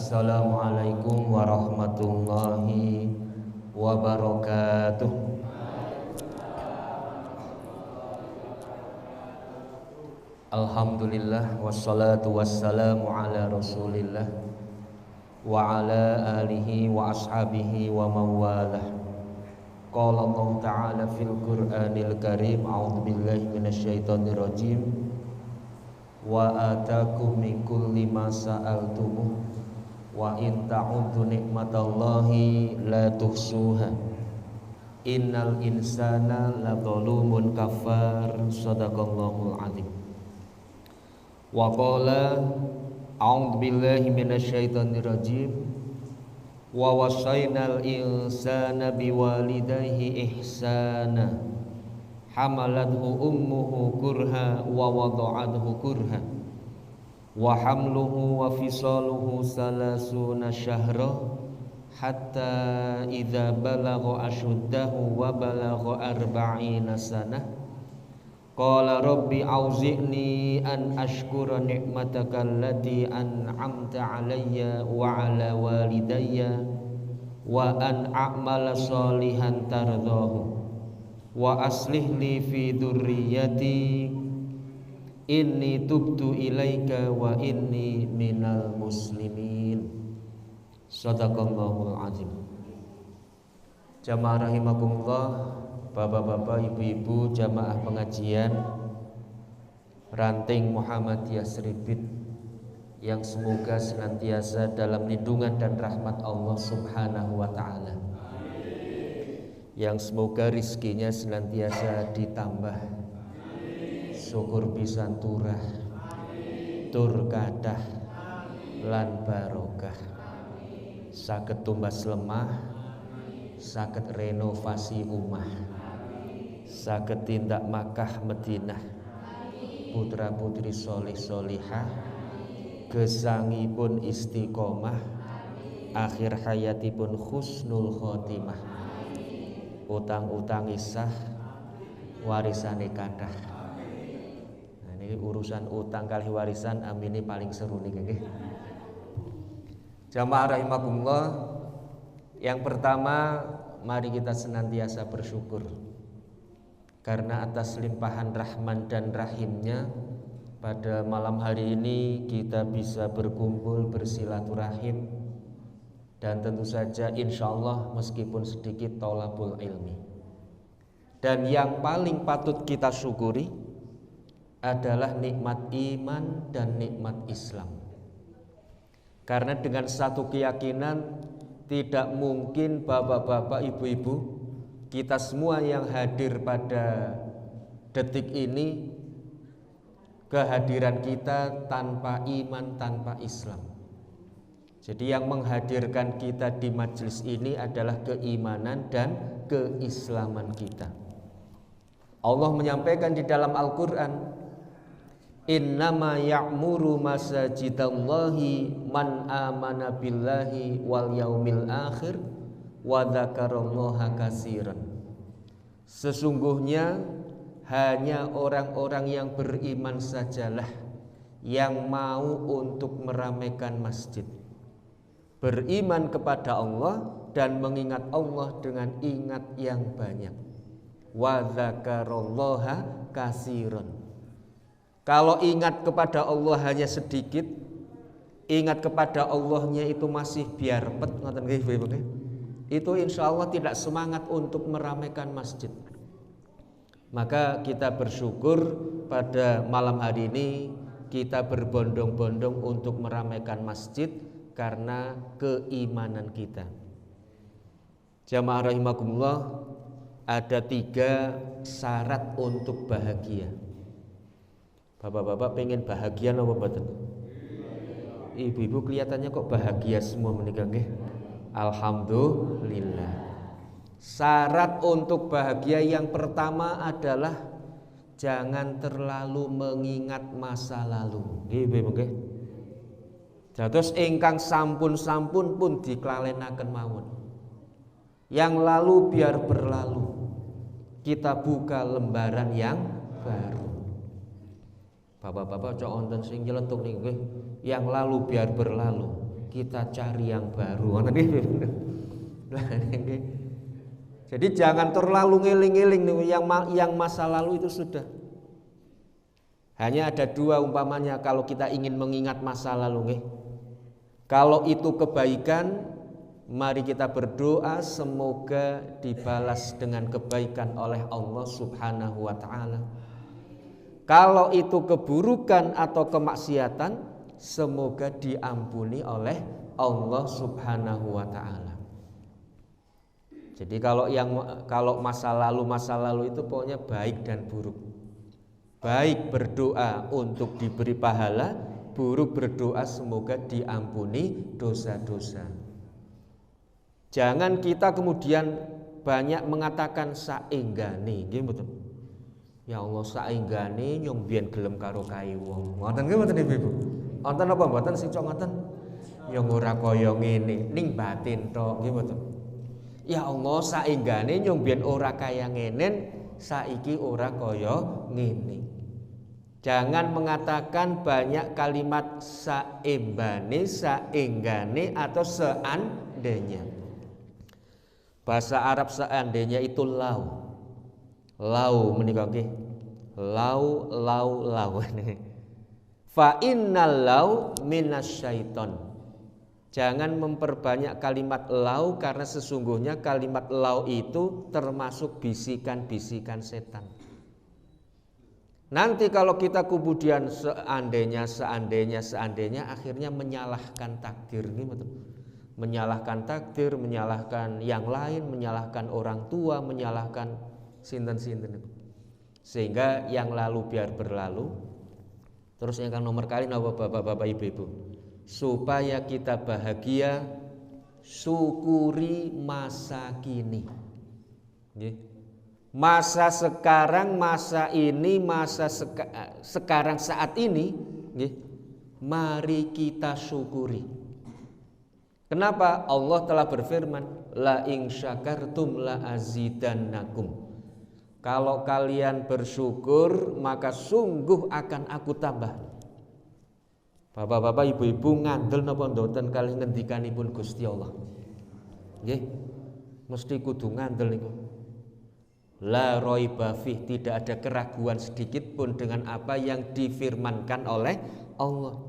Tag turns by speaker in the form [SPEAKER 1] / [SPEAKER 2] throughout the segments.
[SPEAKER 1] Assalamualaikum warahmatullahi wabarakatuh. Alhamdulillah wassalatu wassalamu ala Rasulillah wa ala alihi wa ashabihi wa mawalah. Qala Allah Ta'ala fil Qur'anil Karim, a'udzu billahi minasyaitonir rajim. Wa atakum min kulli ma sa'altumuh wa in ta'uddu nikmatallahi la tuhsuha innal insana ladzalumun kafar. Shadaqallahul azim. Wa qala a'udzu billahi minasyaitonir rajim. Wa wasainal insana biwalidayhi ihsana hamalathu ummuhu kurha wa wada'athu kurha wa hamluhu wa fisaluhu salasuna syahra hatta idza balagha ashuddahu wa balagha arba'ina sanah qala rabbi auzi'ni an ashkura ni'mataka allati an'amta alayya wa ala walidayya wa an a'mala salihan tardahu wa aslih li fi dzurriyyati inni tubtu ilaika wa inni minal muslimin. Shadaqallahul azim. Jamaah rahimakumullah, bapak-bapak, ibu-ibu, jamaah pengajian Ranting Muhammadiyah Sribit yang semoga senantiasa dalam lindungan dan rahmat Allah Subhanahu wa ta'ala, yang semoga rizkinya senantiasa ditambah, syukur pisan turah, tur kadah lan barokah, saged tumbas lemah, saged renovasi omah, saged tindak Makkah Madinah, putra putri solih solihah, gesangipun istiqomah, akhir hayatipun husnul khotimah, utang-utang isah, warisane kathah. Nah, ini urusan utang kali warisan amini paling seru nih nggih. Jamaah rahimakumullah, yang pertama mari kita senantiasa bersyukur karena atas limpahan rahman dan rahimnya pada malam hari ini kita bisa berkumpul bersilaturahim. Dan tentu saja insya Allah meskipun sedikit tolabul ilmi. Dan yang paling patut kita syukuri adalah nikmat iman dan nikmat Islam. Karena dengan satu keyakinan tidak mungkin bapak-bapak, ibu-ibu, kita semua yang hadir pada detik ini, kehadiran kita tanpa iman, tanpa Islam. Jadi yang menghadirkan kita di majelis ini adalah keimanan dan keislaman kita. Allah menyampaikan di dalam Al-Quran, innama ya'muru masajidallahi man amana billahi wal yaumil akhir wa dzakarallaha katsiran. Sesungguhnya hanya orang-orang yang beriman sajalah yang mau untuk meramaikan masjid, beriman kepada Allah dan mengingat Allah dengan ingat yang banyak. Wa dzakarallaha katsiran. Kalau ingat kepada Allah hanya sedikit, ingat kepada Allahnya itu masih biarpet, ngoten nggih, itu insya Allah tidak semangat untuk meramaikan masjid. Maka kita bersyukur pada malam hari ini kita berbondong-bondong untuk meramaikan masjid karena keimanan kita. Jamaah rahimakumullah, ada 3 syarat untuk bahagia. Bapak-bapak pengen bahagia apa mboten? Ibu-ibu kelihatannya kok bahagia semua menikah nggih. Alhamdulillah. Syarat untuk bahagia yang pertama adalah jangan terlalu mengingat masa lalu. Nggih. Dados ingkang sampun-sampun pun diklalenaken mawon. Yang lalu biar berlalu. Kita buka lembaran yang baru. Bapak-bapak cok wonten sing nyeletuk niki, yang lalu biar berlalu. kita cari yang baru. Jadi jangan terlalu ngiling-ngiling yang masa lalu itu sudah. Hanya ada dua umpamanya kalau kita ingin mengingat masa lalu. Kalau itu kebaikan, mari kita berdoa semoga dibalas dengan kebaikan oleh Allah Subhanahu wa ta'ala. Kalau itu keburukan atau kemaksiatan, semoga diampuni oleh Allah Subhanahu wa ta'ala. Jadi kalau masa lalu itu pokoknya baik dan buruk. Baik berdoa untuk diberi pahala, buruk berdoa semoga diampuni dosa-dosa. Jangan kita kemudian banyak mengatakan saenggane, nggih mboten. Ya Allah saenggane nyong biyen gelem karo kae wong. Ngoten nggih mboten Ibu? Wonten apa mboten sing cok ngoten? Nyong ora kaya ngene, ning batin tok, nggih mboten. Ya Allah saenggane nyong biyen ora kaya ngenen, saiki ora kaya ngene. Jangan mengatakan banyak kalimat saembane, saenggane atau seandainya. Bahasa Arab seandainya itu lau. Lau menika nggih. Lau. Fa innal lau minasyaiton. Jangan memperbanyak kalimat lau karena sesungguhnya kalimat lau itu termasuk bisikan-bisikan setan. Nanti kalau kita kemudian seandainya akhirnya menyalahkan takdir gitu. Menyalahkan takdir, menyalahkan yang lain, menyalahkan orang tua, menyalahkan sinten-sinten itu. Sehingga yang lalu biar berlalu. Terus yang nomor kali napa Bapak-bapak Ibu-ibu? Supaya kita bahagia, syukuri masa kini. Masa sekarang, masa ini, sekarang saat ini, mari kita syukuri. Kenapa? Allah telah berfirman, la in syakartum la azidannakum. Kalau kalian bersyukur, maka sungguh akan aku tambah. Bapak-bapak, ibu-ibu ngandel napa mboten kalih ngendikanipun Gusti Allah? Nggih. Mesti kudu ngandel niku. La raiba fih, tidak ada keraguan sedikit pun dengan apa yang difirmankan oleh Allah.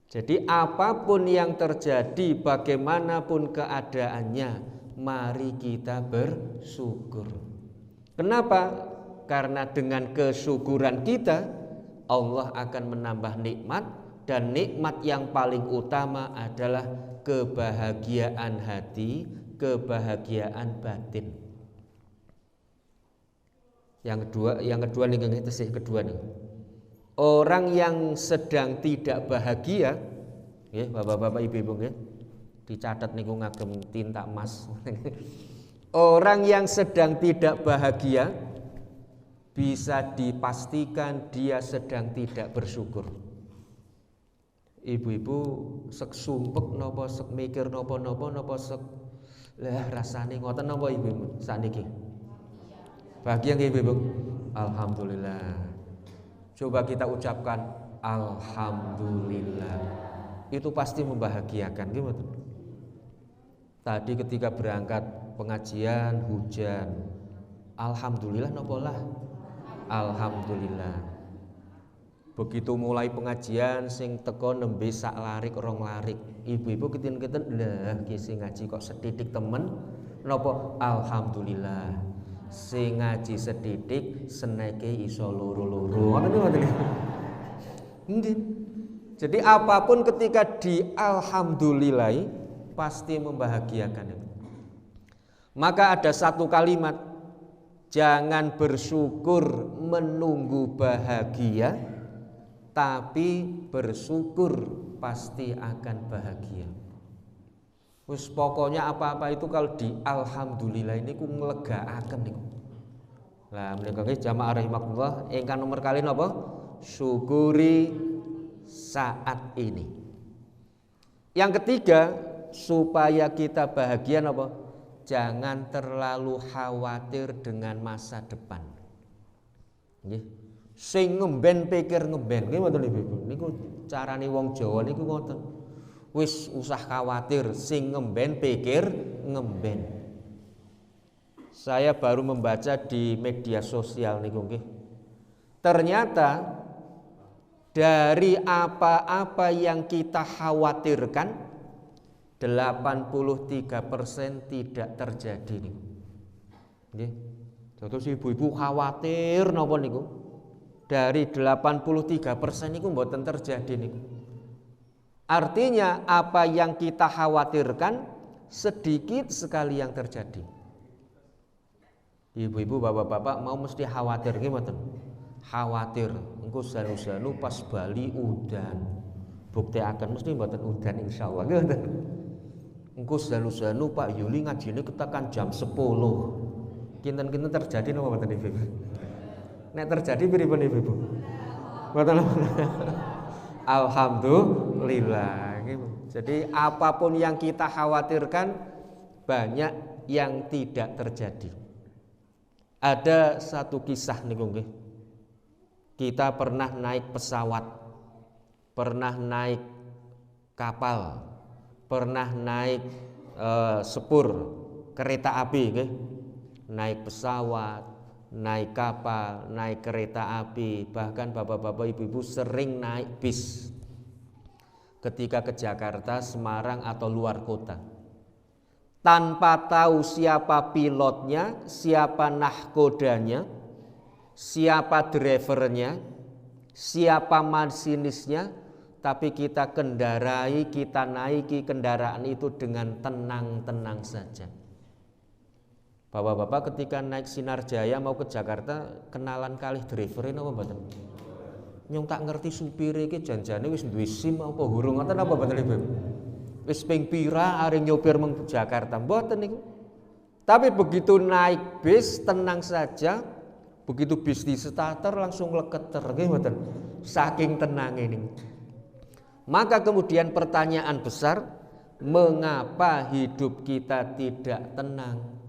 [SPEAKER 1] Jadi apapun yang terjadi, bagaimanapun keadaannya, mari kita bersyukur. Kenapa? Karena dengan kesyukuran kita, Allah akan menambah nikmat. Dan nikmat yang paling utama adalah kebahagiaan hati, kebahagiaan batin. Yang kedua nih itu sih kedua nih. Orang yang sedang tidak bahagia, ya bapak-bapak ibu-ibu ya, dicatat niku ngagem tinta emas. Orang yang sedang tidak bahagia bisa dipastikan dia sedang tidak bersyukur. Ibu-ibu sek sumpek napa sek mikir napa sek rasane ngoten napa ibu-ibu sakniki? Bahagia nggih ibu-ibu? Alhamdulillah. Coba kita ucapkan alhamdulillah. Itu pasti membahagiakan nggih mboten? Tadi ketika berangkat pengajian hujan. Alhamdulillah napa lah? Alhamdulillah. Begitu mulai pengajian sing teko nembe sak larik rong larik. Ibu-ibu keten-keten lah ki sing ngaji kok sedidik temen napa alhamdulillah. Sing ngaji sedidik seneke iso loro-loro. Ngoten nggih. Jadi apapun ketika di alhamdulillahi pasti membahagiakan itu. Maka ada satu kalimat, jangan bersyukur menunggu bahagia, tapi bersyukur pasti akan bahagia. Wis pokoknya apa-apa itu kalau di alhamdulillah ini ku nglegakaken niku. Lah menika nggih jamaah rahimakumullah, ingkang nomor kali napa? Syukuri saat ini. Yang ketiga, supaya kita bahagia napa? Jangan terlalu khawatir dengan masa depan. Nggih. Sing ngemben pikir ngemben nggih mboten Ibu. Niku carane wong Jawa niku ngoten. Wis usah khawatir, sing ngemben pikir ngemben. Saya baru membaca di media sosial niku nggih. Ternyata dari apa-apa yang kita khawatirkan 83% tidak terjadi niku. Nggih. Terus ibu-ibu khawatir napa niku? Dari 83% niku mboten terjadi niku. Artinya apa yang kita khawatirkan sedikit sekali yang terjadi. Ibu-ibu, bapak-bapak mau mesti khawatir nggih mboten? Khawatir engko sanu-sanu pas Bali udan. Buktekaken mesti mboten udan insyaallah nggih mboten. Engko sanu-sanu Pak Yuli ngajine ketakan jam 10. Kinten-kinten terjadi napa mboten Ibu? Nek terjadi pripun Ibu? Mboten. Alhamdulillah. Jadi apapun yang kita khawatirkan banyak yang tidak terjadi. Ada satu kisah niku nggih. Kita pernah naik pesawat, pernah naik kapal, pernah naik sepur kereta api nggih. Naik pesawat, naik kapal, naik kereta api, bahkan bapak-bapak ibu-ibu sering naik bis ketika ke Jakarta, Semarang atau luar kota. Tanpa tahu siapa pilotnya, siapa nahkodanya, siapa drivernya, siapa masinisnya, tapi kita kendarai, kita naiki kendaraan itu dengan tenang-tenang saja. Bapak-bapak ketika naik Sinar Jaya mau ke Jakarta kenalan kalih driver napa mboten? Nyong tak ngerti supire iki janjane wis duwe SIM apa hurung ngoten apa mboten Ibu? Wis ping pira areng nyopir meng Jakarta mboten niku. Tapi begitu naik bis tenang saja, begitu bis di starter langsung leketer nggih mboten. Saking tenange niku. Maka kemudian pertanyaan besar, mengapa hidup kita tidak tenang?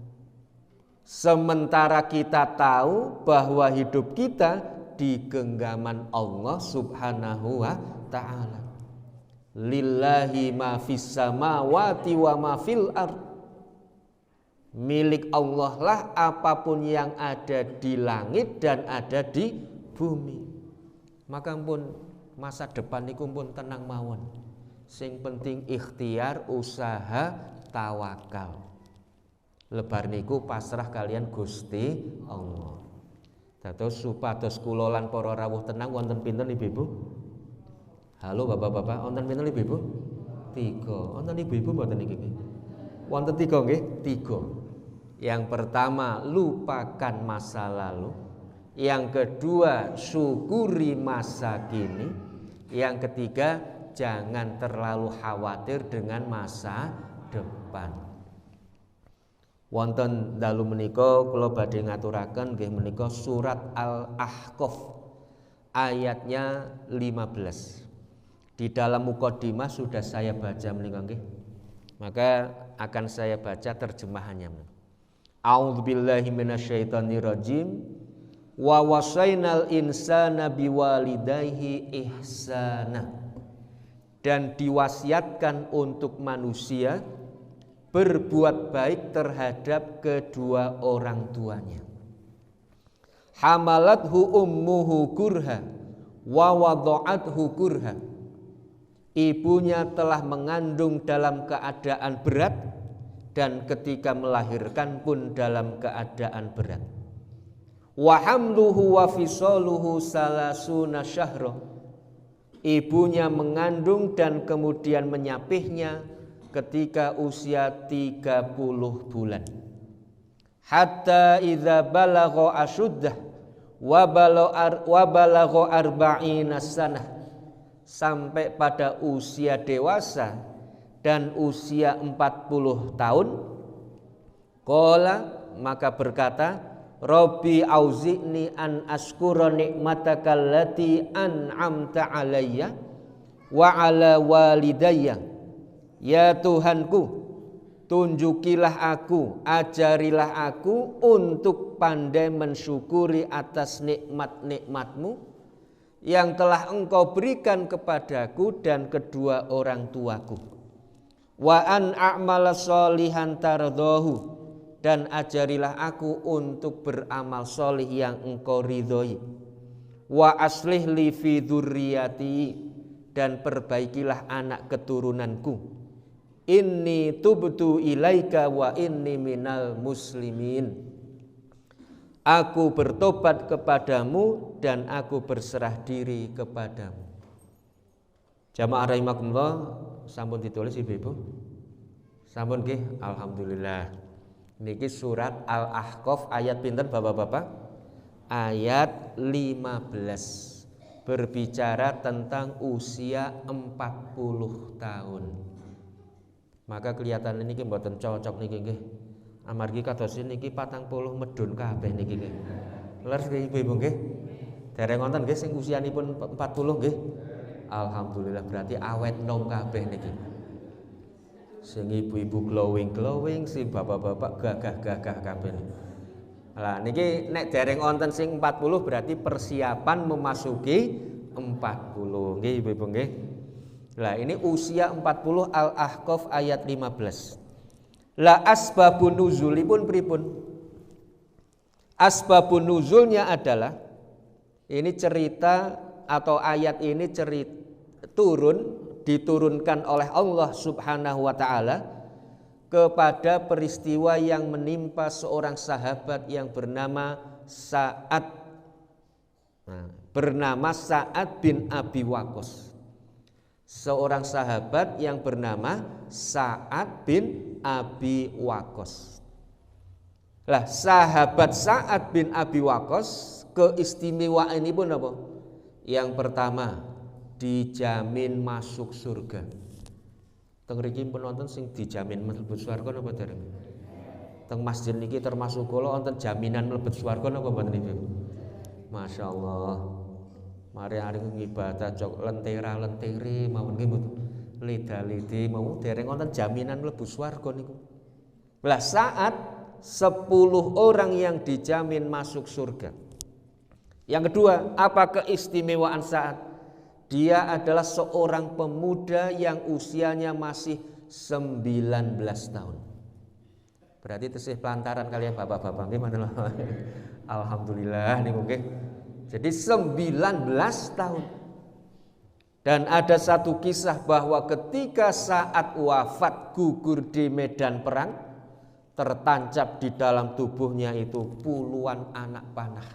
[SPEAKER 1] Sementara kita tahu bahwa hidup kita di genggaman Allah Subhanahu wa ta'ala. Lillahi ma fis samawati wa ma fil ardh. Milik Allah lah apapun yang ada di langit dan ada di bumi. Maka pun masa depan niku pun tenang mawon. Sing penting ikhtiar, usaha, tawakal. Lebar niku pasrah kalian Gusti Allah. Dados supados kula lan para rawuh tenang wonten pinten Ibu-ibu? Halo Bapak-bapak, wonten pinten Ibu-ibu? 3. Wonten Ibu-ibu mboten niki nggih? Wonten 3 nggih? 3. Yang pertama, lupakan masa lalu. Yang kedua, syukuri masa kini. Yang ketiga, jangan terlalu khawatir dengan masa depan. Wonten dalu menika kula badhe ngaturaken nggih menika surat Al-Ahqaf ayatnya 15. Di dalam mukadimah sudah saya baca menika nggih. Maka akan saya baca terjemahannya. A'udzubillahi minasyaitonirrajim. Wa wasainal insana biwalidayhi ihsana. Dan diwasiatkan untuk manusia berbuat baik terhadap kedua orang tuanya. Hamalathu ummuhu kurha wa wada'athu kurha. Ibunya telah mengandung dalam keadaan berat dan ketika melahirkan pun dalam keadaan berat. Wa hamluhu wa fisaluhu salasuna syahra. Ibunya mengandung dan kemudian menyapihnya ketika usia 30 bulan. Hatta idza balagha asyuddah wa balagha arba'ina sanah. Sampai pada usia dewasa dan usia 40 tahun. Qala, maka berkata, Rabbi auzi'ni an askura ni'mataka allati an'amta alayya wa ala walidayya. Ya Tuhanku, tunjukilah aku, ajarilah aku untuk pandai mensyukuri atas nikmat-nikmat-Mu yang telah Engkau berikan kepadaku dan kedua orang tuaku. wa an a'mala sholihan tardahu, dan ajarilah aku untuk beramal solih yang engkau ridhoi. Wa aslih li fi dzurriyyati, dan perbaikilah anak keturunanku. Inni tubtu ilaika wa inni minal muslimin. Aku bertobat kepadamu dan aku berserah diri kepadamu. Jamaah rahimakumullah, sampun ditulis Ibu-ibu? Sampun nggih, alhamdulillah. Niki surat Al-Ahqaf ayat pinten Bapak-bapak? Ayat 15. Berbicara tentang usia 40 tahun. Maka kelihatan niki mboten cocok niki nggih. Amargi kados niki 40 medun kabeh niki nggih. Leres nggih Ibu-ibu nggih? Dereng wonten nggih sing usianipun 40 nggih. Alhamdulillah, berarti awet nom kabeh niki. Sing ibu-ibu glowing, sing bapak-bapak gagah-gagah kabeh. Lah niki nek dereng wonten sing 40 berarti persiapan memasuki 40. Nggih Ibu-ibu nggih. Lah ini usia 40 Al-Ahqaf ayat 15. La asbabun nuzulipun pripun? Asbabun nuzulnya adalah ini cerita atau ayat ini diturunkan oleh Allah Subhanahu wa taala kepada peristiwa yang menimpa seorang sahabat yang bernama Sa'ad. Bernama Sa'ad bin Abi Waqqas. Seorang sahabat yang bernama Sa'ad bin Abi Waqqas. Lah sahabat Sa'ad bin Abi Waqqas keistimewaan ini pun apa? Yang pertama, dijamin masuk surga. Teng mriki penonton sing dijamin mlebet swarga napa dereng? Teng masjid niki termasuk kula wonten jaminan mlebet swarga napa mboten niku? Masyaallah. Mari ngibadah cok lentera-lenteri mawon nggih mboten. Lida-lidi mau dereng wonten jaminan mlebu swarga niku. Lah saat 10 orang yang dijamin masuk surga. Yang kedua, apa keistimewaan Sa'ad? Dia adalah seorang pemuda yang usianya masih 19 tahun. Berarti tesih pelantaran kalian bapak-bapak gimana? Alhamdulillah nih mungkin. Jadi 19 tahun. Dan ada satu kisah bahwa ketika Sa'ad wafat gugur di medan perang, tertancap di dalam tubuhnya itu puluhan anak panah.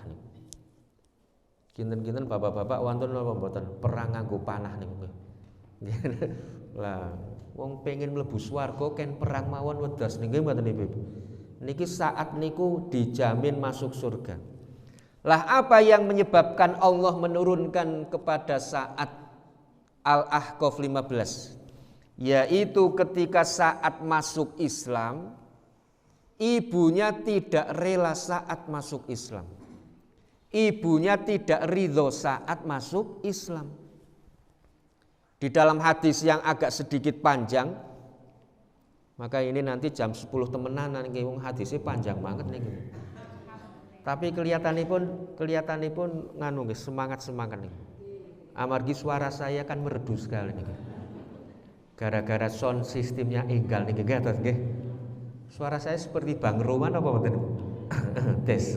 [SPEAKER 1] Kinten-kinten bapak-bapak wonten napa mboten perang nganggo panah niku. Lah wong pengen mlebu swarga ken perang mawon wedas nggih mboten Ibu. Niki saat niku dijamin masuk surga. Lah apa yang menyebabkan Allah menurunkan kepada Sa'ad Al-Ahqaf 15? Yaitu ketika Sa'ad masuk Islam, ibunya tidak rela Sa'ad masuk Islam. Ibunya tidak ridho Sa'ad masuk Islam. Di dalam hadis yang agak sedikit panjang, maka ini nanti jam 10 temenan niki wong hadisnya panjang banget niki. Tapi kelihatanipun nganu nggih semangat niki. Amargi suara saya kan merdu sekali niki. Gara-gara sound sistemnya enggal niki nggih. Suara saya seperti Bang Roman apa mboten? Tes.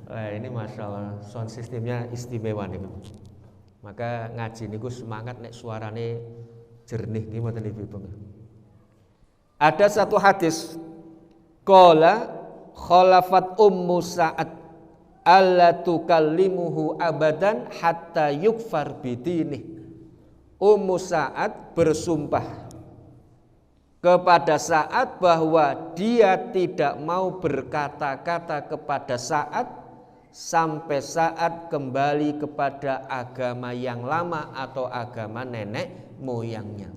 [SPEAKER 1] Wah, ini masalah sound sistemnya istimewa nih. Maka ngaji niku semangat nek suarane jernih nggih mboten Ibu. Ada satu hadis qala khalafat ummu Sa'ad alla tukallimuhu abadan hatta yukfar bidinih. Ummu Sa'ad bersumpah kepada Sa'ad bahwa dia tidak mau berkata-kata kepada Sa'ad sampai Sa'ad kembali kepada agama yang lama atau agama nenek moyangnya.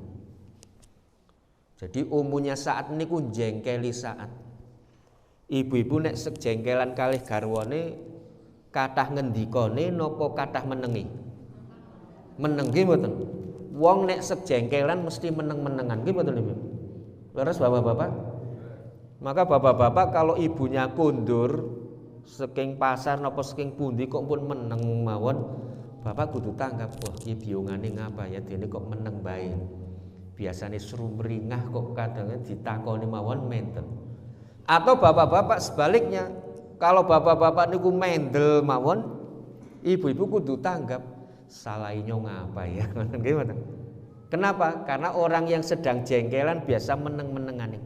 [SPEAKER 1] Jadi umumnya Sa'ad niku jengkeli Sa'ad. Ibu-ibu nek sejengkelan kalih garwane kathah ngendikane napa kathah menengi? Menengi mboten. Wong nek sejengkelan mesti meneng-menengan nggih mboten Ibu. Leres bapak-bapak? Maka bapak-bapak kalau ibunya kundur saking pasar napa saking pundi kok pun meneng mawon, bapak kudu tanggap, wah iki biungane ngapa ya dene kok meneng bae. biasanya srumringah kok kadang ditakoni mawon menten. Atau bapak-bapak sebaliknya, kalau bapak-bapak niku mendel mawon, ibu-ibu kudu tanggap salahnya ngapa ya. Gimana? Kenapa? Karena orang yang sedang jengkelan biasa meneng-menengane.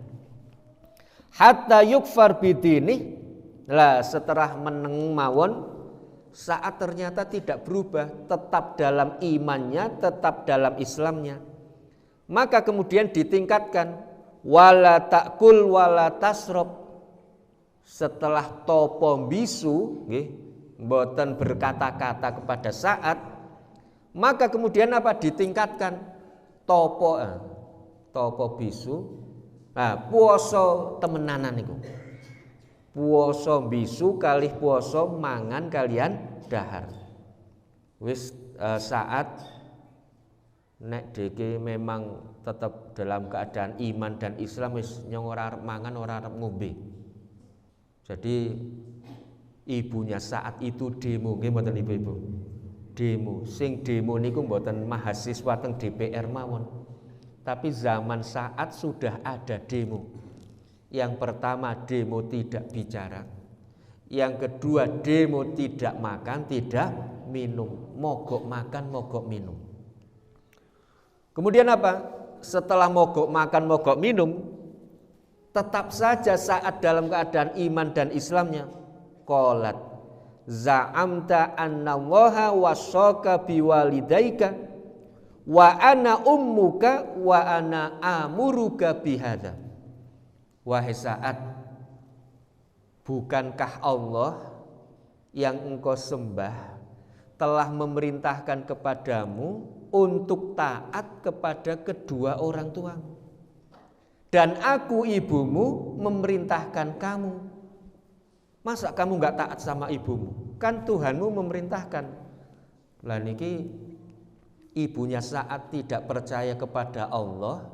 [SPEAKER 1] Hatta yukfar bidini, lah setelah meneng mawon, saat ternyata tidak berubah, tetap dalam imannya, tetap dalam Islamnya, maka kemudian ditingkatkan wala takul wala tasrob. Setelah topo bisu, mboten berkata-kata kepada saat, maka kemudian apa? Ditingkatkan topo bisu. Nah, puasa temenanan niku. Puasa bisu kalih puasa mangan kalian dahar. Wis saat nek deke memang tetap dalam keadaan iman dan Islam, wis nyong ora arep mangan, ora arep ngombe. Jadi ibunya saat itu demo, nggih mboten ibu-ibu. Demo, sing demo niku mboten mahasiswa teng DPR mawon. Tapi zaman saat sudah ada demo. Yang pertama demo tidak bicara. Yang kedua demo tidak makan, tidak minum. Mogok makan, mogok minum. Kemudian apa? Setelah mogok makan, mogok minum, tetap saja saat dalam keadaan iman dan Islamnya. Qalat za'amta anna Allaha wasaka biwalidaika wa ana ummuka wa ana amuruka bihadza. Wahai saat, bukankah Allah yang engkau sembah telah memerintahkan kepadamu untuk taat kepada kedua orang tuamu, dan aku ibumu memerintahkan kamu. Masa kamu gak taat sama ibumu? Kan Tuhanmu memerintahkan. Lah niki ibunya saat tidak percaya kepada Allah,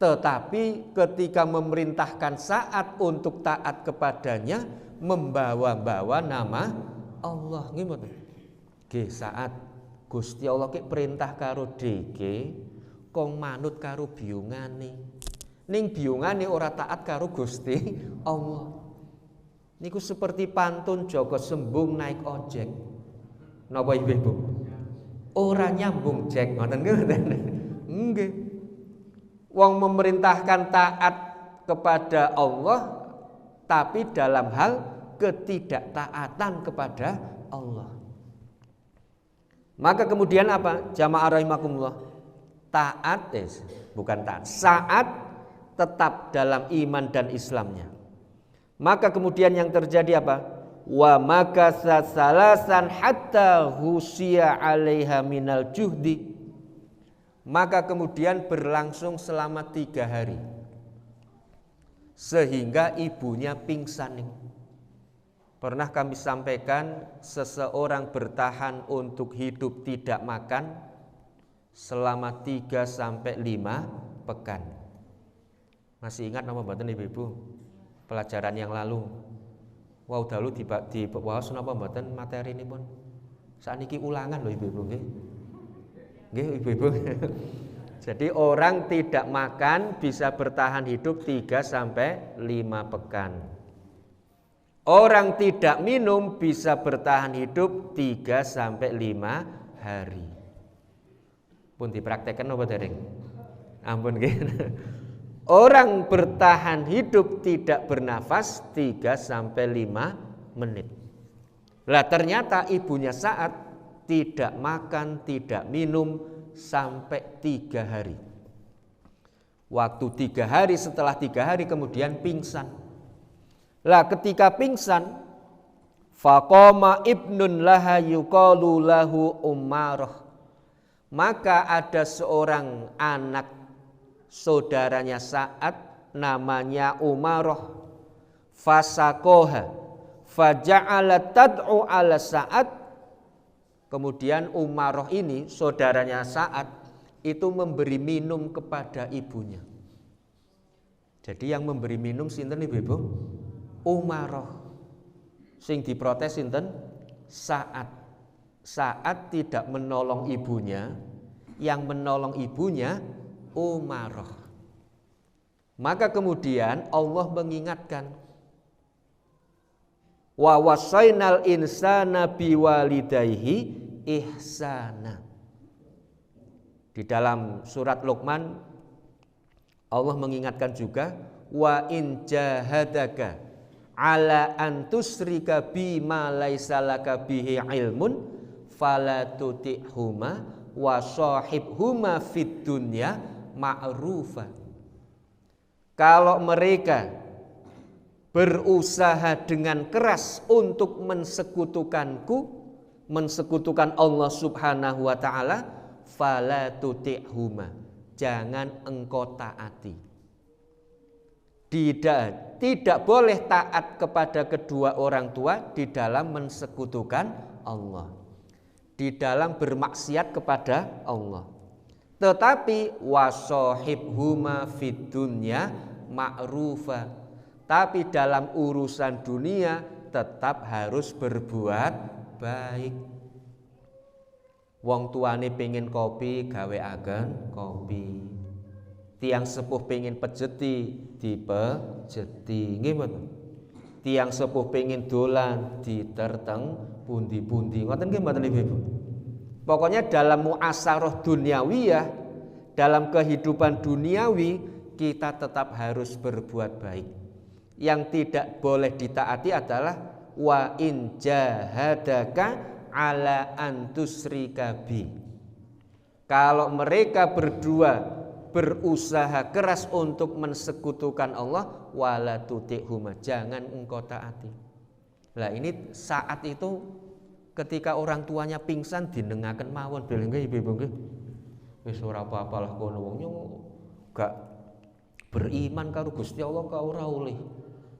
[SPEAKER 1] tetapi ketika memerintahkan saat untuk taat kepadanya, membawa-bawa nama Allah. Gimana? Nggih, saat Gusti Allah ki perintah karo deke, kong manut karo biyungane. Ning biyungane ora taat karo Gusti Allah. Niku seperti pantun Joko Sembung naik ojek. Napa ibu-ibu? Ora nyambung jek, ngoten nggih. Wong memerintahkan taat kepada Allah, tapi dalam hal ketidaktaatan kepada Allah. Maka kemudian apa? Jamaah rahimakumullah. Taat, bukan taat. Saat tetap dalam iman dan Islamnya. Maka kemudian yang terjadi apa? Wa makasa salasan hatta husiya 'alaiha minal juhdi. Maka kemudian berlangsung selama 3 hari, sehingga ibunya pingsan. Pernah kami sampaikan, seseorang bertahan untuk hidup tidak makan selama 3 sampai 5 pekan. Masih ingat nama mboten ibu-ibu? Pelajaran yang lalu. Wau dalu di waos napa mboten materi ini pun. Sakniki ulangan loh ibu-ibu nggih. Nggih ibu-ibu. Jadi orang tidak makan bisa bertahan hidup 3 sampai 5 pekan. Orang tidak minum bisa bertahan hidup 3 sampai 5 hari. Pun dipraktekkan apa dereng? Ampun nggih. Orang bertahan hidup tidak bernafas 3 sampai 5 menit. Lah ternyata ibunya saat tidak makan, tidak minum sampai 3 hari. Waktu 3 hari, setelah 3 hari kemudian pingsan. Lah ketika pingsan, faqama ibnun laha yuqalu lahu Umarah. Maka ada seorang anak saudaranya saat namanya Umarah, fasakoha faja'ala tad'u ala Sa'ad. Kemudian Umarah ini saudaranya saat itu memberi minum kepada ibunya. Jadi yang memberi minum sinten ibu-ibu? Umarah. Sing diprotes sinten? Sa'ad. Sa'ad tidak menolong ibunya, yang menolong ibunya umarah. Maka kemudian Allah mengingatkan, wa wasainal insana biwalidayhi ihsana. Di dalam surat Luqman Allah mengingatkan juga, wa in jahadaka ala an tusyrika bima laisa laka bihi ilmun fala tuti'huma wa shahibhuma fid dunya ma'rufa. Kalau mereka berusaha dengan keras untuk mensekutukan Allah Subhanahu wa taala, fala tuti'huma, jangan engkau taati. Tidak boleh taat kepada kedua orang tua di dalam mensekutukan Allah, di dalam bermaksiat kepada Allah. Tetapi wasohibhuma fid dunya ma'rufa, tapi dalam urusan dunia tetap harus berbuat baik. Wong tuane pengen kopi, gawe agen kopi. Tiang sepuh pengen pejeti, dipejeti. Nggih mboten? Tiang sepuh pengen dolan, diterteng pundi-pundi. Ngoten nggih mboten Ibu? Pokoknya dalam muasarah duniawiyah, dalam kehidupan duniawi, kita tetap harus berbuat baik. Yang tidak boleh ditaati adalah wa in jahadaka ala an tusyrika bi. Kalau mereka berdua berusaha keras untuk mensekutukan Allah, wala tuti'huma, jangan engkau taati. Lah ini saat itu ketika orang tuanya pingsan dinengaken mawon bel nggih Ibu nggih. Wis ora apa-apa lah kono wong gak beriman karo Gusti Allah kok ora oleh.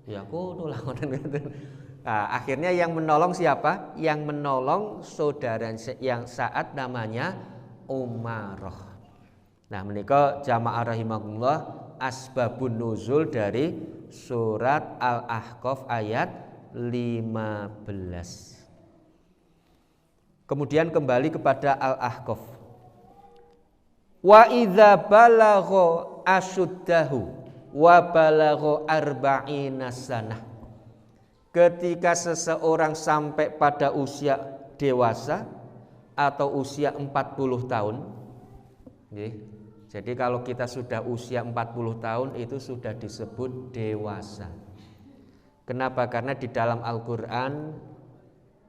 [SPEAKER 1] Ya kono lah ngoten. Nah, akhirnya yang menolong siapa? Yang menolong saudara yang saat namanya Umarah. Nah, menika jamaah rahimakumullah asbabun nuzul dari surat Al-Ahqaf ayat 15. Kemudian kembali kepada Al-Ahqaf. Wa idza balagha asyuddahu wa balagha arba'ina sanah. Ketika seseorang sampai pada usia dewasa atau usia 40 tahun. Jadi kalau kita sudah usia 40 tahun itu sudah disebut dewasa. Kenapa? Karena di dalam Al-Quran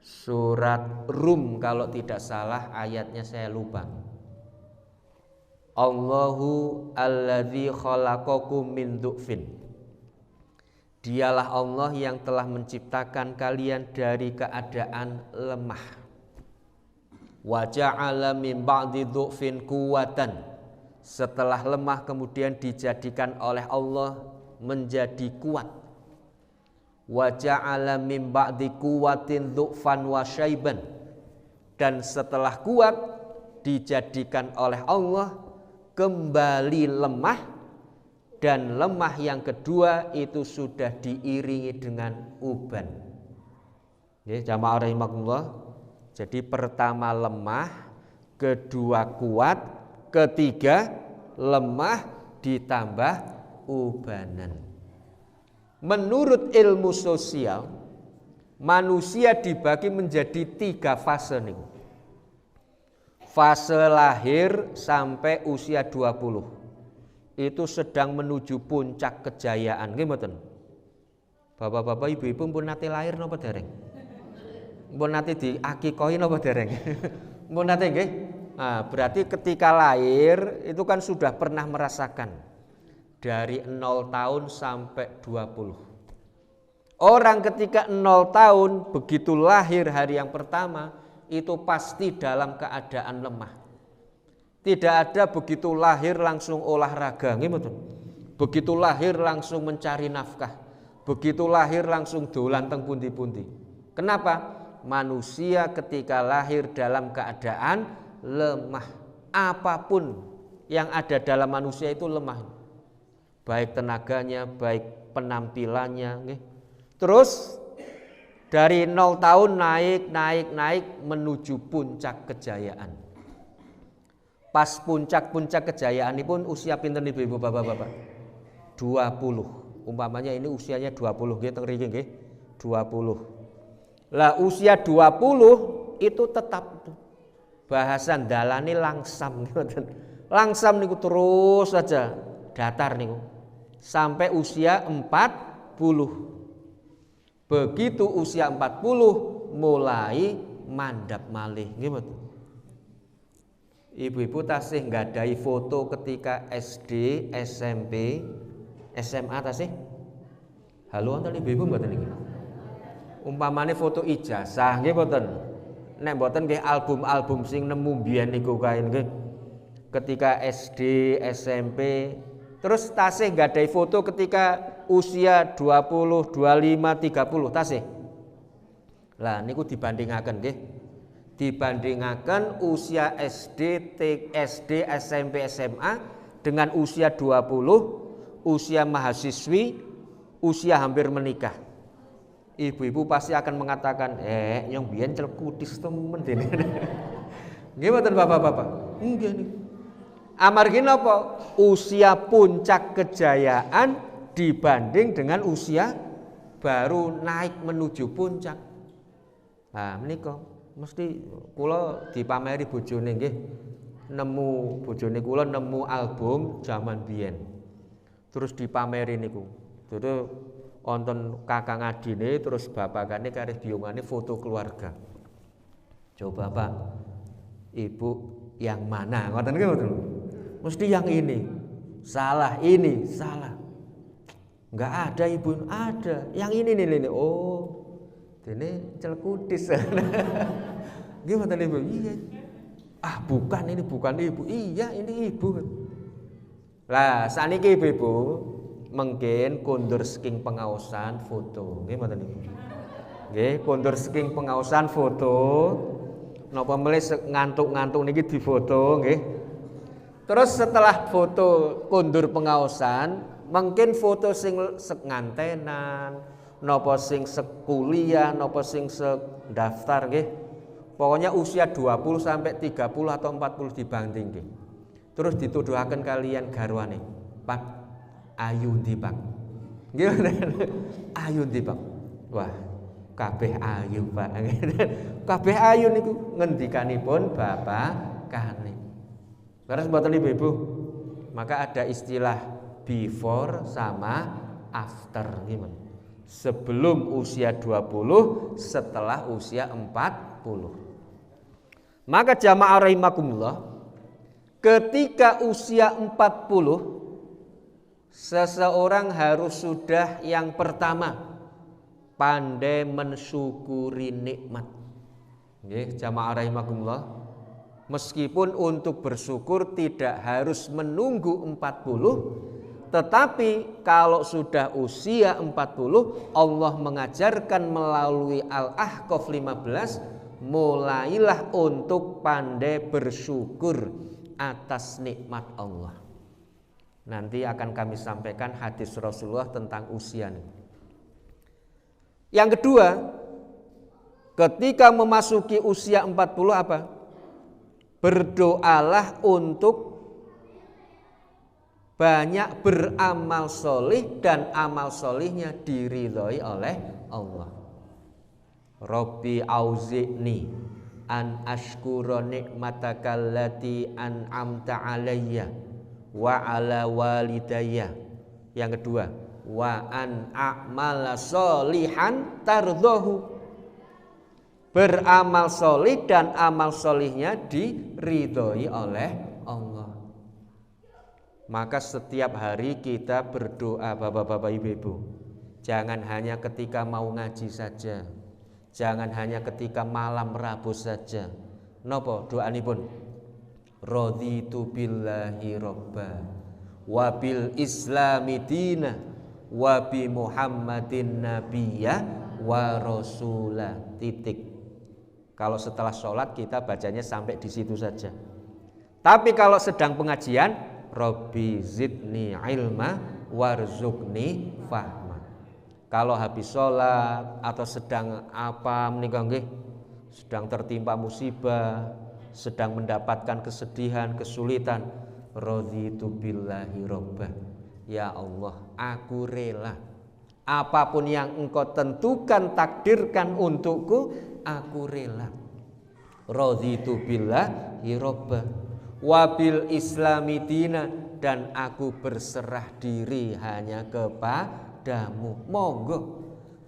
[SPEAKER 1] surat Rum kalau tidak salah ayatnya saya lupa. Allahu alladzi khalaqakum min du'fin. Dialah Allah yang telah menciptakan kalian dari keadaan lemah. Wa ja'ala min ba'di du'fin quwwatan. Setelah lemah kemudian dijadikan oleh Allah menjadi kuat. Wa ja'ala min ba'di quwwatin du'fan wa syaiban. Dan setelah kuat dijadikan oleh Allah kembali lemah, dan lemah yang kedua itu sudah diiringi dengan uban. Ya, jamaah rahimakumullah. Jadi pertama lemah, kedua kuat, ketiga lemah ditambah ubanan. Menurut ilmu sosial, manusia dibagi menjadi 3 fase nih. Fase lahir sampai usia 20. Itu sedang menuju puncak kejayaan, nggih mboten? Bapak-bapak, ibu-ibu pun nate lahir napa dereng? Pun nate diakikohi napa dereng? Pun nate nggih? Nah, berarti ketika lahir itu kan sudah pernah merasakan dari 0 tahun sampai 20. Orang ketika 0 tahun begitu lahir hari yang pertama itu pasti dalam keadaan lemah. Tidak ada begitu lahir langsung olahraga, betul. Begitu lahir langsung mencari nafkah. Begitu lahir langsung dolan teng pundi-pundi. Kenapa? Manusia ketika lahir dalam keadaan lemah. Apapun yang ada dalam manusia itu lemah. Baik tenaganya, baik penampilannya. Terus dari 0 tahun naik menuju puncak kejayaan. Pas puncak-puncak kejayaanipun usia pinten ibu-ibu bapak-bapak? 20. Umpamanya ini usianya 20 nggih teng mriki nggih. 20. Lah usia 20 itu tetap bahasan dalane langsam ngoten. Langsam niku terus saja datar niku sampai usia 40. Begitu usia 40 mulai mandap malih nggih mboten. Ibu-ibu tasih nggadahi foto ketika SD, SMP, SMA tasih? Halo wonten ibu-ibu mboten niki? Umpamane foto ijazah nggih mboten. Nek mboten nggih album-album sing nemu biyen niku kae nggih. Ketika SD, SMP, terus tasih nggadahi foto ketika usia 20, 25, 30 tasih. Lah niku dibandingaken nggih. Dibandingaken usia SD, SMP, SMA dengan usia 20, usia mahasiswi, usia hampir menikah. Ibu-ibu pasti akan mengatakan, yang biyen celkutis temen dene. Nggih mboten bapak-bapak? Nggih niku. Amargi napa? Usia puncak kejayaan dibanding dengan usia baru naik menuju puncak. Nah, menika mesti kula dipameri bojone nggih. Nemu bojone kula nemu album zaman biyen. Terus dipameri niku. Terus wonten kakang adine terus bapakane kareh diungane foto keluarga. Coba Pak, Ibu yang mana? Ngoten nggih mboten? Mesti yang ini. Salah, ini salah. Enggak ada Ibu, ada. Yang ini nih. Oh. Dene celkutis. Gimana Ibu? Iya. Bukan ini bukan Ibu. Iya, ini Ibu. Lah, saniki Ibu mungkin kondur saking pengaosan foto. Nggih mboten Ibu? Nggih, kondur saking pengaosan foto. Napa melih ngantuk-ngantuk niki difoto nggih. Terus setelah foto kondur pengaosan, mungkin foto sing ngantenan, napa sing sekuliah, napa sing daftar nggih. Pokoknya usia 20 sampai 30 atau 40 dibanding nggih. Terus dituduhaken kalian garwane. Pak, ayu ndi Pak? Gimana? Ayu ndi Pak? Wah, kabeh ayu Pak. Kabeh ayu niku ngendikanipun bapak kane. Terus mboten Ibu. Maka ada istilah before sama after gimana? Sebelum usia 20, setelah usia 40. Maka jamaah rahimakumullah, ketika usia 40, seseorang harus sudah yang pertama pandai mensyukuri nikmat. Nggih, jamaah rahimakumullah. Meskipun untuk bersyukur tidak harus menunggu 40, tetapi kalau sudah usia 40, Allah mengajarkan melalui Al-Ahqaf 15, mulailah untuk pandai bersyukur atas nikmat Allah. Nanti akan kami sampaikan hadis Rasulullah tentang usia ini. Yang kedua, ketika memasuki usia 40 apa? Berdoalah untuk banyak beramal solih dan amal solihnya diridhoi oleh Allah. Rabbi auzi'ni an ashkura nikmataka allati an'amta alayya wa ala walidayya. Yang kedua, wa an a'mala solihan tardhahu. Beramal solih dan amal solihnya diridhoi oleh Allah. Maka setiap hari kita berdoa bapak-bapak ibu-ibu. Jangan hanya ketika mau ngaji saja. Jangan hanya ketika malam Rabu saja. Napa doanipun? Raditu billahi robba wa bil islami dina wa bi Muhammadin nabiyya wa rasula. Titik. Kalau setelah sholat kita bacanya sampai di situ saja. Tapi kalau sedang pengajian, Rabbi zidni ilma warzuqni fahma. Kalau habis sholat atau sedang apa menikah nggih, sedang tertimpa musibah, sedang mendapatkan kesedihan, kesulitan, raditu billahi robba. Ya Allah, aku rela apapun yang engkau tentukan, takdirkan untukku, aku rela. Raditu billahi robba wabil islami dina, dan aku berserah diri hanya kepadamu. Monggo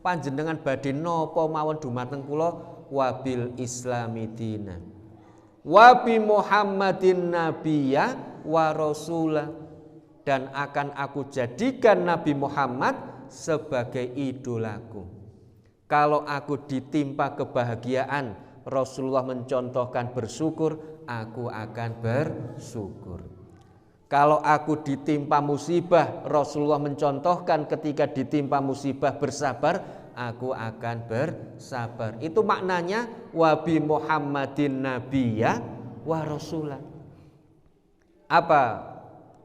[SPEAKER 1] panjenengan badhe napa mawon dumateng kula, wabil islami dina wabi Muhammadin nabiyya wa rasula, dan akan aku jadikan Nabi Muhammad sebagai idolaku. Kalau aku ditimpa kebahagiaan, Rasulullah mencontohkan bersyukur, aku akan bersyukur. Kalau aku ditimpa musibah, Rasulullah mencontohkan ketika ditimpa musibah bersabar, aku akan bersabar. Itu maknanya wabi Muhammadin nabiyya wa rasulah. Apa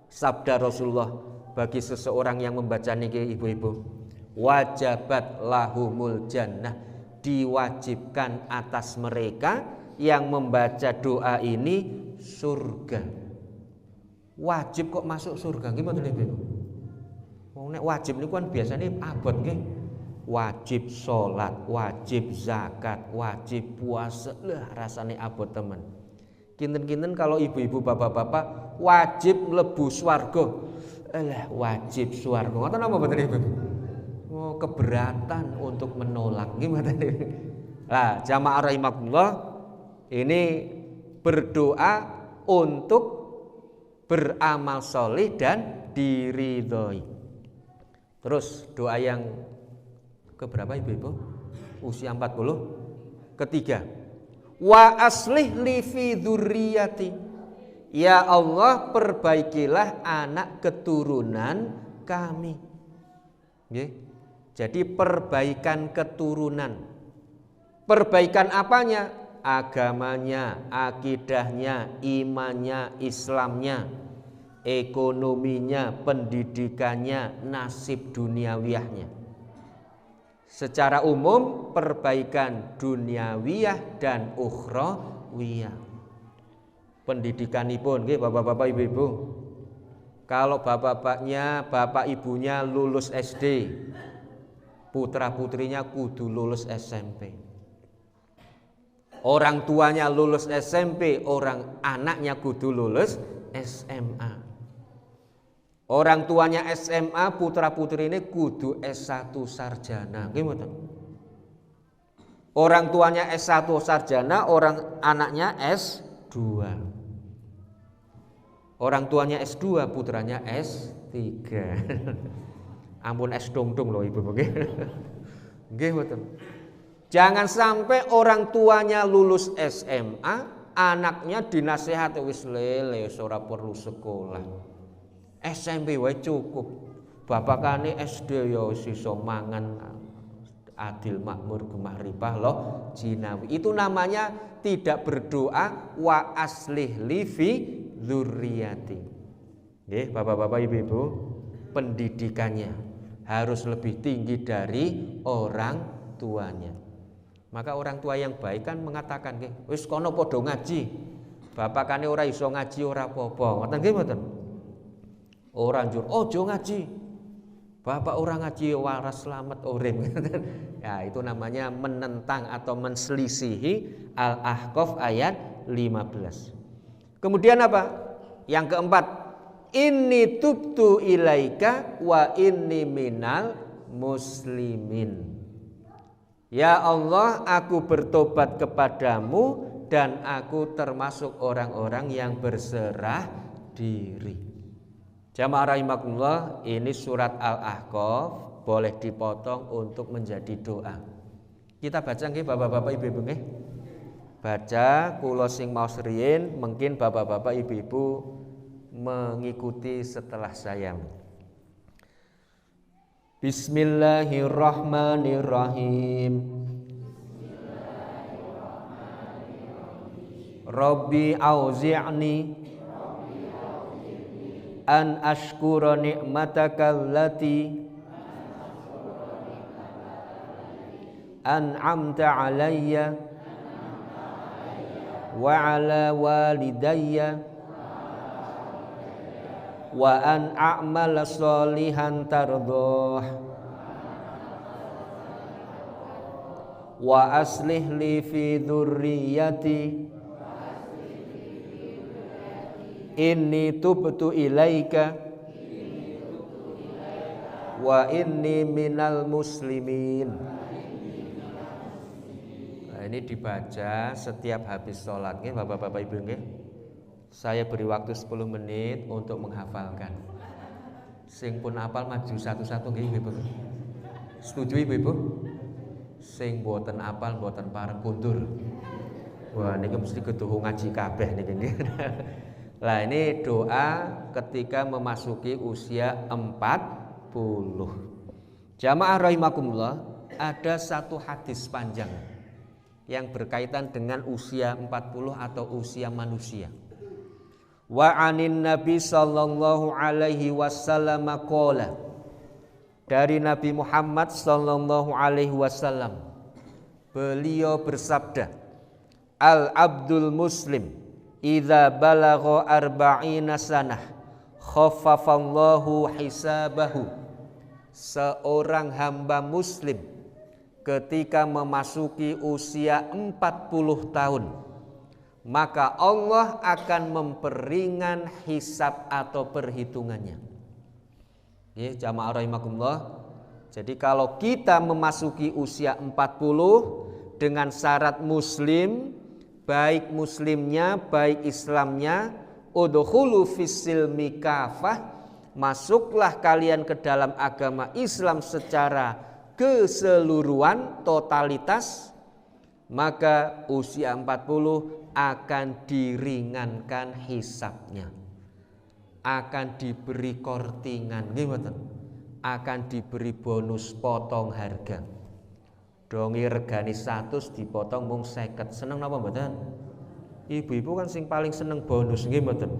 [SPEAKER 1] sabda Rasulullah bagi seseorang yang membaca niki ibu-ibu? Wajabat lahumul jannah, diwajibkan atas mereka yang membaca doa ini surga. Wajib kok masuk surga gimana ibu? Nek wajib niku kan biasanya abot nggih. Wajib sholat, wajib zakat, wajib puasa. Lah rasane abot temen. Kinten-kinten kalau ibu-ibu bapak-bapak wajib mlebu swarga. Wajib swarga. Ngoten apa mboten ibu? Oh, keberatan untuk menolak gimana nih? Lah jamaah rahimakumullah, ini berdoa untuk beramal soleh dan diridhoi. Terus doa yang keberapa ibu-ibu? Usia 40. Ketiga, wa aslih li fi dzurriyyati, ya Allah perbaikilah anak keturunan kami. Nggih. Jadi perbaikan keturunan. Perbaikan apanya? Agamanya, akidahnya, imannya, Islamnya, ekonominya, pendidikannya, nasib duniawiyahnya. Secara umum perbaikan duniawiyah dan ukhrawiyah. Pendidikanipun nggih bapak-bapak ibu-ibu. Kalau bapak-bapaknya, bapak ibunya lulus SD, putra-putrinya kudu lulus SMP. Orang tuanya lulus SMP, anaknya kudu lulus SMA. Orang tuanya SMA, putra-putri ini kudu S1 sarjana. Gimana? Orang tuanya S1 sarjana, anaknya S2. Orang tuanya S2, putranya S3. Ampun S dong-dong loh ibu. Nggih mboten. Jangan sampai orang tuanya lulus SMA, anaknya dinasehati wis lele ora perlu sekolah. SMP wae cukup. Bapakane SD ya wis iso mangan adil makmur gemah loh jinawi. Itu namanya tidak berdoa wa aslih li fi dzurriyyati. Nggih, bapak-bapak ibu-ibu, pendidikannya harus lebih tinggi dari orang tuanya. Maka orang tua yang baik kan mengatakan nggih, wis kono padha ngaji. Bapakane ora iso ngaji ora apa-apa. Ngoten nggih mboten? Ora njur ojo ngaji. Bapak orang ngaji waras selamat urip. Ya, itu namanya menentang atau menselisihi Al-Ahqaf ayat 15. Kemudian apa? Yang keempat, inni tubtu ilaika wa inni minal muslimin. Ya Allah, aku bertobat kepadamu dan aku termasuk orang-orang yang berserah diri. Jamaah rahimakumullah, ini surat Al-Ahqaf boleh dipotong untuk menjadi doa. Kita baca nggih bapak-bapak ibu-ibu nggih. Baca kula sing maos riyin, mungkin bapak-bapak ibu-ibu mengikuti setelah saya. Bismillahirrahmanirrahim. Rabbi auzi'ni an ashkura ni'mataka allati an'amta alayya wa ala walidayya wa an a'mala sholihan tardah wa aslih li fi dzurriyyati inni tubtu ilaika wa inni minal muslimin. Nah, ini dibaca setiap habis sholat nggih Bapak-bapak Ibu nggih. Saya beri waktu 10 menit untuk menghafalkan. Sing pun hafal maju satu-satu nggih Ibu. Setuju Ibu? Sing mboten hafal mboten pareng kundur. Wah niki mesti kudu ngaji kabeh niki nggih. Lah ini doa ketika memasuki usia 40. Jamaah rahimakumullah, ada satu hadis panjang yang berkaitan dengan usia 40 atau usia manusia. Wa anin Nabi sallallahu alaihi wasallam qala, dari Nabi Muhammad sallallahu alaihi wasallam, beliau bersabda, al abdul muslim idza balagha arba'ina sanah khaffafallahu hisabahu. Seorang hamba muslim ketika memasuki usia 40 tahun, maka Allah akan memperingan hisab atau perhitungannya. Ya, jamaah rahimakumullah. Jadi kalau kita memasuki usia 40 dengan syarat muslim, baik muslimnya, baik Islamnya, udkhulu fis-silmi kafah, masuklah kalian ke dalam agama Islam secara keseluruhan, totalitas, maka usia 40 akan diringankan hisabnya, akan diberi kortingan, gimana? Akan diberi bonus potong harga. Dongi regani 100 dipotong mung 50. Seneng napa mboten? Ibu-ibu kan sing paling seneng bonus nggih mboten?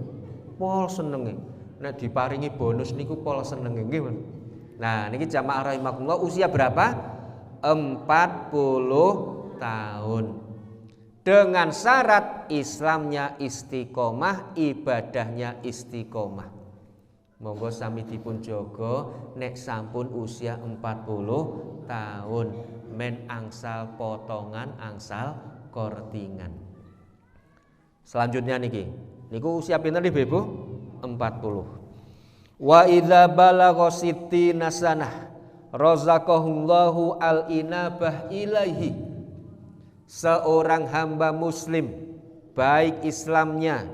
[SPEAKER 1] Pol senenge. Nek diparingi bonus niku pol senenge nggih mboten? Nah, niki jamaah rahimakumullah, usia berapa? 40 tahun. Dengan syarat Islamnya istiqomah, ibadahnya istiqomah. Monggo sami dipun jaga nek sampun usia 40 tahun, men angsal potongan, angsal kortingan. Selanjutnya niki, niku usia pinten nggih Bu? 40. Wa idza balagha sittina sanah razaqahullahu al-inabah ilaihi. Seorang hamba muslim, baik Islamnya,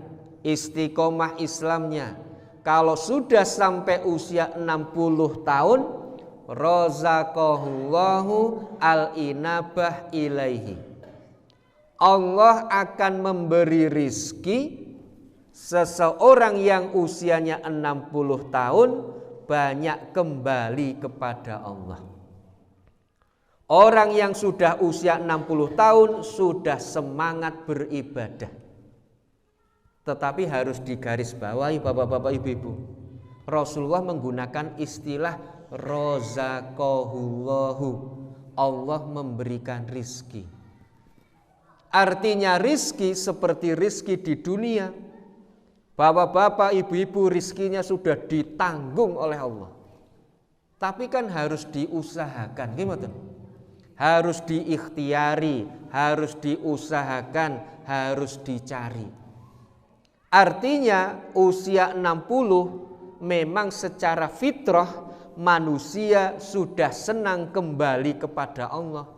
[SPEAKER 1] istiqomah Islamnya, kalau sudah sampai usia 60 tahun, razaqahullahu al-inabah ilaihi. Allah akan memberi rizki seseorang yang usianya 60 tahun banyak kembali kepada Allah. Orang yang sudah usia 60 tahun sudah semangat beribadah. Tetapi harus digarisbawahi Bapak-bapak Ibu-ibu, Rasulullah menggunakan istilah razaqahullahu, Allah memberikan rizki. Artinya rizki seperti rizki di dunia. Bapak-bapak, ibu-ibu, rizkinya sudah ditanggung oleh Allah. Tapi kan harus diusahakan, gimana? Harus diikhtiari, harus diusahakan, harus dicari. Artinya usia 60 memang secara fitrah manusia sudah senang kembali kepada Allah.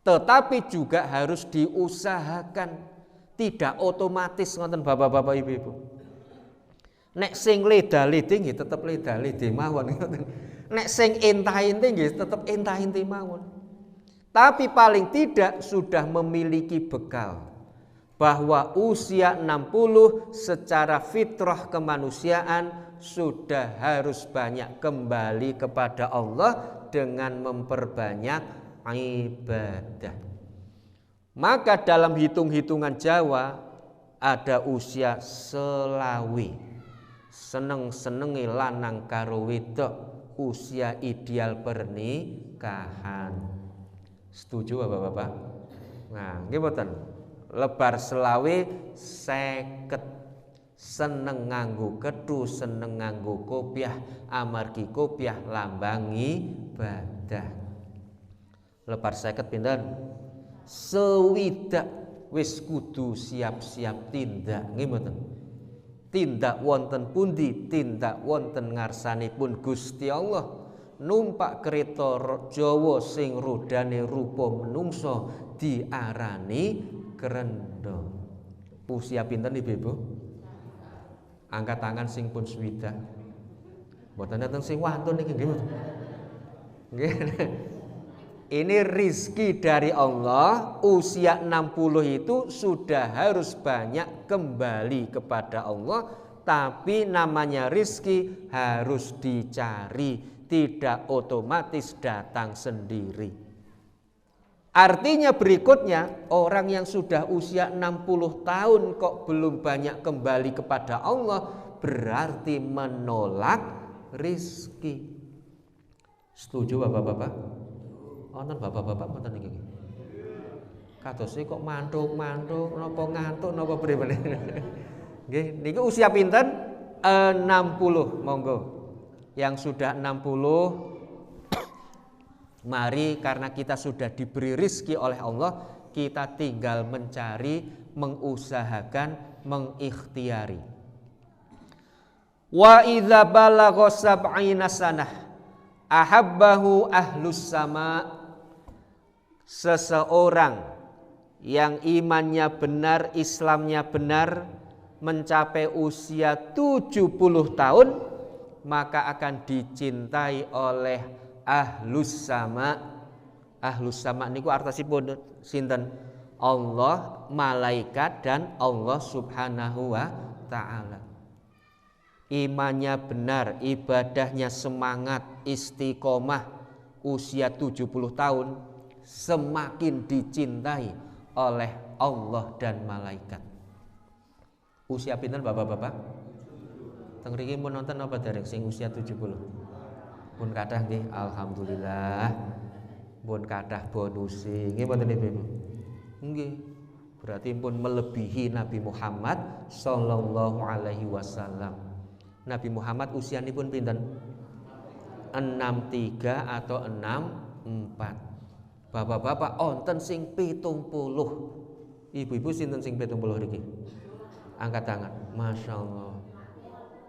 [SPEAKER 1] Tetapi juga harus diusahakan, tidak otomatis ngoten bapak-bapak ibu-ibu. Nek sing leda-lede nggih tetep leda-lede mawon. Nek sing entah-ente nggih tetep entah-ente mawon. Tapi paling tidak sudah memiliki bekal bahwa usia 60 secara fitrah kemanusiaan sudah harus banyak kembali kepada Allah dengan memperbanyak ibadah. Maka dalam hitung-hitungan Jawa ada usia selawi. Seneng-senengi lanang karo wedok, usia ideal pernikahan. Setuju Bapak-bapak? Nah, nggih mboten. lebar selawe 50. Seneng nganggo kethu, seneng nganggo kopiah, amargi kopiah lambangi ibadah. Lebar 50 pinten? 60 wis kudu siap-siap tindak, nggih mboten? Tindak wonten pundi? Tindak wonten ngarsanipun Gusti Allah. Numpak kereta Jawa sing rodane rupa menungso diarani krendha. Usia pinten Ibu? Angkat tangan sing pun swidak. Mboten enten sing wantun niki nggih. Nggih. Ini rizki dari Allah. Usia 60 itu sudah harus banyak kembali kepada Allah. Tapi namanya rizki harus dicari, tidak otomatis datang sendiri. Artinya berikutnya, orang yang sudah usia 60 tahun kok belum banyak kembali kepada Allah, berarti menolak rizki. Setuju Bapak-bapak? Wonten Bapak-bapak mboten niki. Kadose kok mantuk-mantuk, napa ngantuk napa pripun? Nggih, niki usia pinten? 60, monggo. Yang sudah 60, mari karena kita sudah diberi rizki oleh Allah, kita tinggal mencari, mengusahakan, mengikhtiari. Wa idza balagha sab'ina sanah ahabbahu ahlus sama. Seseorang yang imannya benar, Islamnya benar, mencapai usia 70 tahun, maka akan dicintai oleh ahlus sama. Ahlus sama niku artosipun sinten? Allah, malaikat, dan Allah subhanahu wa ta'ala. Imannya benar, ibadahnya semangat, istiqomah, usia 70 tahun, semakin dicintai oleh Allah dan malaikat. Usia pinten Bapak-bapak? Teng mriki pun nonton apa dereng sing usia 70? Pun kathah nggih, alhamdulillah. Pun kathah bonuse. Nggih mboten Ibu? Nggih. Berarti pun melebihi Nabi Muhammad sallallahu alaihi wasallam. Nabi Muhammad usianipun pinten? 63 atau 64. Bapak-bapak onten sing 70. Ibu-ibu sinten sing 70 niki? Angkat tangan. Masyaallah.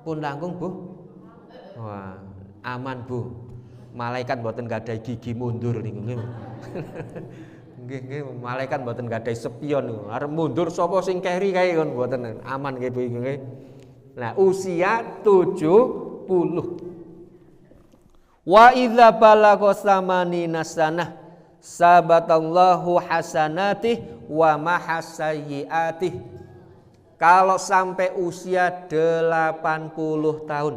[SPEAKER 1] Pun langkung, Bu? Wah, aman, Bu. Malaikat mboten gadahi gigi mundur niku nggih. Nggih, malaikat mboten gadahi spion niku. Arep mundur sapa sing keri kae kon mboten. Aman nggih Bu nggih. Nah, usia 70. Wa idza balagha samanina sanah sabatallahu hasanatih wa mahasayyiatih. Kalau sampai usia 80 tahun.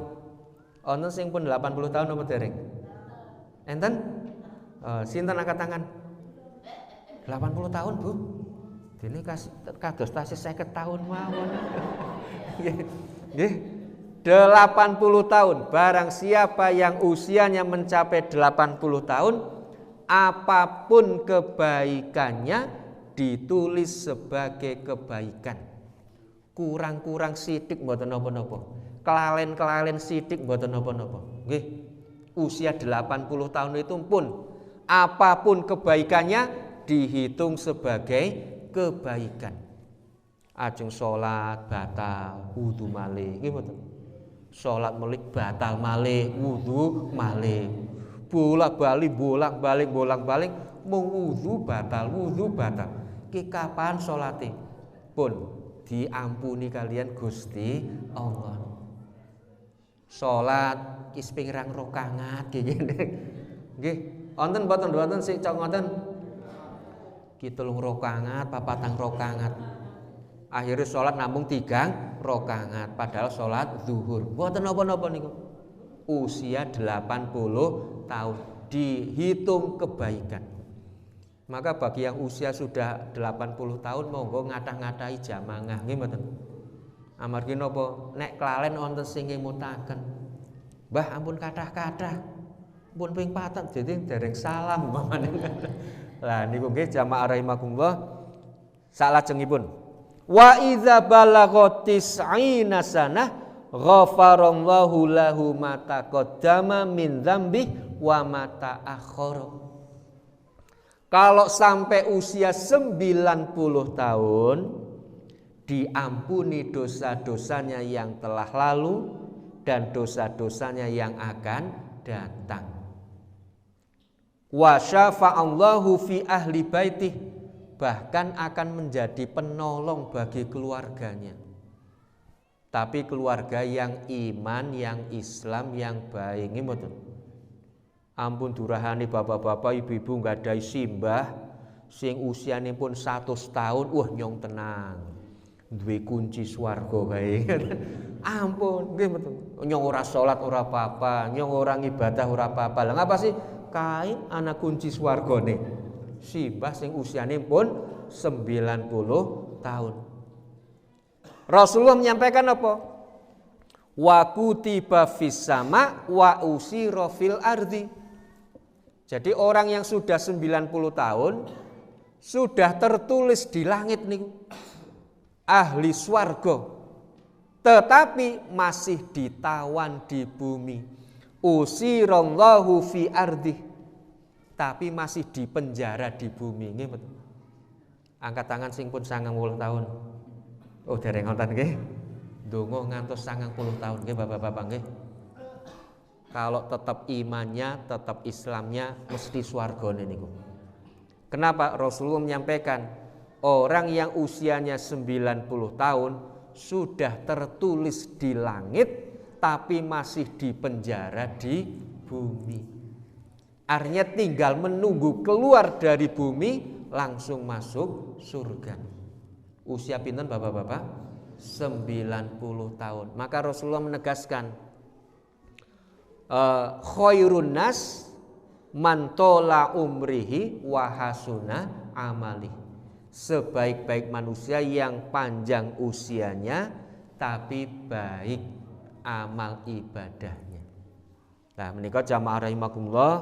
[SPEAKER 1] Ono sing pun 80 tahun apa dereng? Enten? Sinten angkat tangan? 80 tahun, Bu. Dene kados tasih 50 tahun mawon. Nggih. 80 tahun. Barang siapa yang usianya mencapai 80 tahun, apapun kebaikannya ditulis sebagai kebaikan. Kurang-kurang sidik mboten napa-napa. Kelalen-kelalen sidik mboten napa-napa. Nggih. Usia 80 tahun itu pun apapun kebaikannya dihitung sebagai kebaikan. Ajeng salat batal, wudu malih. Nggih mboten. Salat melik batal malih, wudu malih. Bolak-balik mung wudu batal. Ki kapan salate? Pun diampuni kalian Gusti Allah. Salat ki ping 2 rakaat ngene. Nggih, wonten mboten sing cok ngoten? Ki 3 rakaat, 4 rakaat. Akhirnya salat namung 3 rakaat padahal salat zuhur. Mboten napa-napa niku. Usia 80 tahun dihitung kebaikan. Maka bagi yang usia sudah 80 tahun monggo ngatah-ngatahi jamangah nggih mboten. Amargi napa nek kelalen wonten sing ngemutaken. Mbah ampun kathah-kathah. Pun ping 4 dadi dereng salam umpamane. Lah niku nggih jamaah rahimakumullah. Salajengipun wa idza balaghatis aina sanah ghafarallahu lahu ma taqaddama min dzambi wa ma ta'akhkhara. Kalau sampai usia 90 tahun diampuni dosa-dosanya yang telah lalu dan dosa-dosanya yang akan datang. Wa syafa'allahu fi ahli baitih, bahkan akan menjadi penolong bagi keluarganya. Tapi keluarga yang iman, yang Islam, yang baik. Nggih. Ampun durahane bapak-bapak, ibu-ibu nggadhahi simbah sing usiane pun 100 tahun, wah nyong tenang. Duwe kunci swarga kae. Ampun, nggih mboten. Nyong ora salat ora apa-apa, nyong ora ibadah ora apa-apa. Lah ngapa sih? Kae ana kunci swargane. Simbah sing usiane pun 90 tahun. Rasulullah menyampaikan apa? Wa kutiba fis sama wa usira fil ardi. Jadi orang yang sudah 90 tahun sudah tertulis di langit niku ahli swarga, tetapi masih ditawan di bumi. Usirallahu fi ardi, tapi masih dipenjara di bumi. Nggih betul. Angkat tangan sing pun 90 tahun. Oh dereng wonten nggih. Ndonga ngantos 90 tahun nggih Bapak-bapak nggih. Kalau tetap imannya, tetap Islamnya, mesti swargane niku. Kenapa? Rasulullah menyampaikan orang yang usianya 90 tahun sudah tertulis di langit tapi masih dipenjara di bumi. Artinya tinggal menunggu keluar dari bumi langsung masuk surga. Usia pinten Bapak-bapak? 90 tahun. Maka Rasulullah menegaskan khairun nas man tola umrihi wa hasuna amali. Sebaik-baik manusia yang panjang usianya tapi baik amal ibadahnya. Nah, menika jamaah rahimakumullah,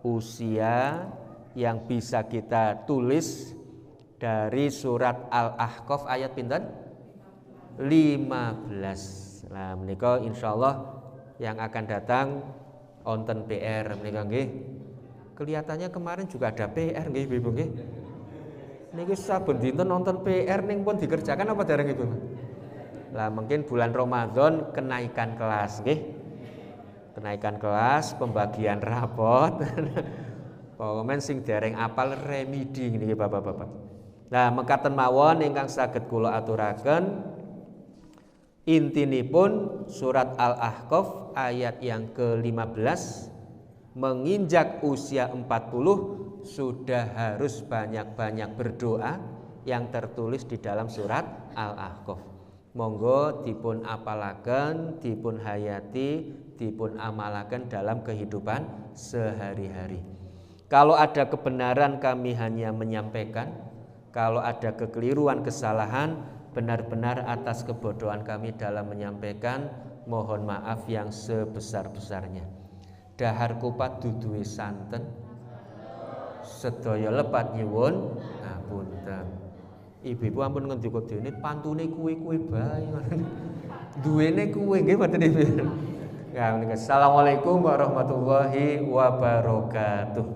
[SPEAKER 1] usia yang bisa kita tulis dari surat Al-Ahqaf ayat pinten? 15. Nah, menika insyaallah yang akan datang wonten PR menika nggih. Kelihatannya kemarin juga ada PR nggih Ibu nggih. Niki saben dinten nonton PR ning pun dikerjakan apa dereng Ibu? Lah mungkin bulan Ramadan kenaikan kelas nggih. Kenaikan kelas, pembagian rapot. Pokoknya sing dereng apal remedi niki Bapak-bapak. Nah, mekaten mawon ingkang saged kula aturaken intinipun surat Al-Ahqaf ayat yang ke-15, menginjak usia 40 sudah harus banyak-banyak berdoa yang tertulis di dalam surat Al-Ahqaf. Monggo dipun apalaken, dipun hayati, dipun amalaken dalam kehidupan sehari-hari. Kalau ada kebenaran kami hanya menyampaikan, kalau ada kekeliruan, kesalahan, benar-benar atas kebodohan kami dalam menyampaikan, mohon maaf yang sebesar-besarnya. Dahar kupat duduhe santen, sedaya lepat nyuwun ngapunten. Ibu-ibu ampun ngendika dene pantune kuwe-kuwe bae. Duwene kuwe nggih mboten Ibu. Ya, assalamualaikum warahmatullahi wabarakatuh.